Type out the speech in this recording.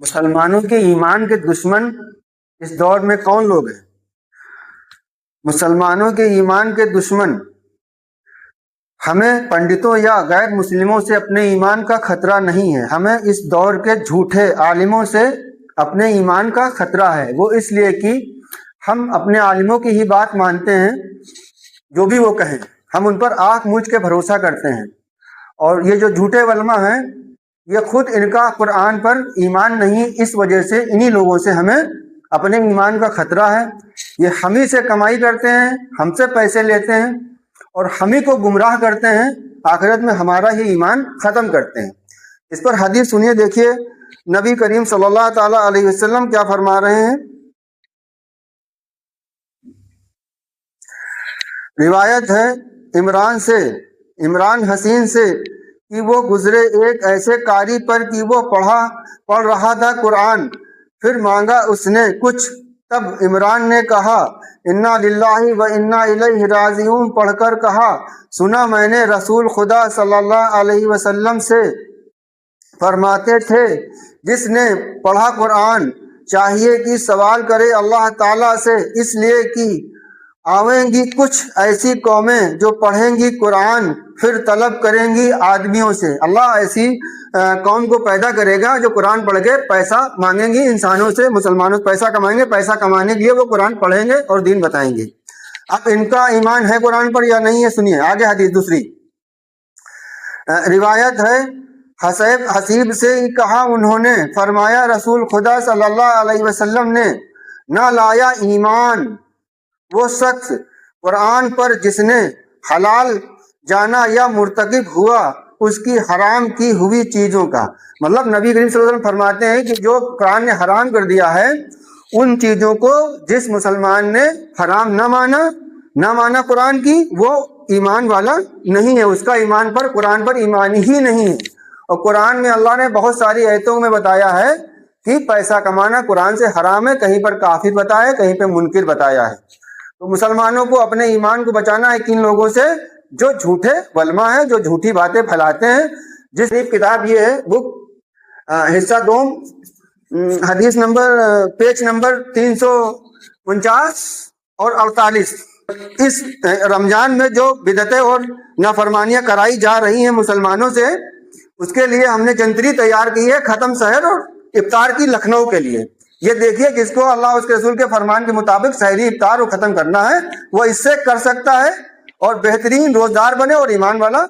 مسلمانوں کے ایمان کے دشمن اس دور میں کون لوگ ہیں؟ مسلمانوں کے ایمان کے دشمن ہمیں پنڈتوں یا غیر مسلموں سے اپنے ایمان کا خطرہ نہیں ہے، ہمیں اس دور کے جھوٹے عالموں سے اپنے ایمان کا خطرہ ہے۔ وہ اس لیے کہ ہم اپنے عالموں کی ہی بات مانتے ہیں، جو بھی وہ کہیں ہم ان پر آنکھ موچ کے بھروسہ کرتے ہیں، اور یہ جو جھوٹے علماء ہیں یہ خود ان کا قرآن پر ایمان نہیں، اس وجہ سے انہی لوگوں سے ہمیں اپنے ایمان کا خطرہ ہے۔ یہ ہم ہی سے کمائی کرتے ہیں، ہم سے پیسے لیتے ہیں اور ہم ہی کو گمراہ کرتے ہیں، آخرت میں ہمارا ہی ایمان ختم کرتے ہیں۔ اس پر حدیث سنیے، دیکھیے نبی کریم صلی اللہ تعالی علیہ وسلم کیا فرما رہے ہیں۔ روایت ہے عمران حسین سے کہ وہ گزرے ایک ایسے قاری پر کہ وہ پڑھ رہا تھا قرآن، پھر مانگا اس نے کچھ، تب عمران نے کہا انا للہ و انا الیہ راجعون پڑھ کر کہا، سنا میں نے رسول خدا صلی اللہ علیہ وسلم سے فرماتے تھے، جس نے پڑھا قرآن چاہیے کہ سوال کرے اللہ تعالیٰ سے، اس لیے کہ آویں گی کچھ ایسی قومیں جو پڑھیں گی قرآن پھر طلب کریں گی آدمیوں سے۔ اللہ ایسی قوم کو پیدا کرے گا جو قرآن پڑھ کے پیسہ مانگیں گی انسانوں سے، مسلمانوں سے پیسہ کمائیں گے، پیسہ کمانے کے لیے وہ قرآن پڑھیں گے اور دین بتائیں گے۔ اب ان کا ایمان ہے قرآن پر یا نہیں ہے؟ سنیے آگے حدیث دوسری روایت ہے، حسیب سے کہا انہوں نے، فرمایا رسول خدا صلی اللہ علیہ وسلم نے، نہ لایا ایمان وہ شخص قرآن پر جس نے حلال جانا یا مرتکب ہوا اس کی حرام کی ہوئی چیزوں کا۔ مطلب نبی کریم صلی اللہ علیہ وسلم فرماتے ہیں کہ جو قرآن نے حرام کر دیا ہے ان چیزوں کو جس مسلمان نے حرام نہ مانا قرآن کی، وہ ایمان والا نہیں ہے، اس کا ایمان پر قرآن پر ایمان ہی نہیں ہے۔ اور قرآن میں اللہ نے بہت ساری آیتوں میں بتایا ہے کہ پیسہ کمانا قرآن سے حرام ہے، کہیں پر کافر بتایا ہے، کہیں پہ منکر بتایا ہے۔ تو مسلمانوں کو اپنے ایمان کو بچانا ہے کن لوگوں سے؟ جو جھوٹے علماء ہیں، جو جھوٹی باتیں پھیلاتے ہیں۔ جس کتاب یہ ہے بک حصہ دوم، حدیث نمبر پیج نمبر 349 اور 48۔ اس رمضان میں جو بدعتیں اور نافرمانیاں کرائی جا رہی ہیں مسلمانوں سے، اس کے لیے ہم نے جنتری تیار کی ہے ختم سحر اور افطار کی لکھنؤ کے لیے۔ یہ دیکھیے جس کو اللہ اس کے رسول کے فرمان کے مطابق سحری افطار کو ختم کرنا ہے وہ اس سے کر سکتا ہے اور بہترین روزدار بنے اور ایمان والا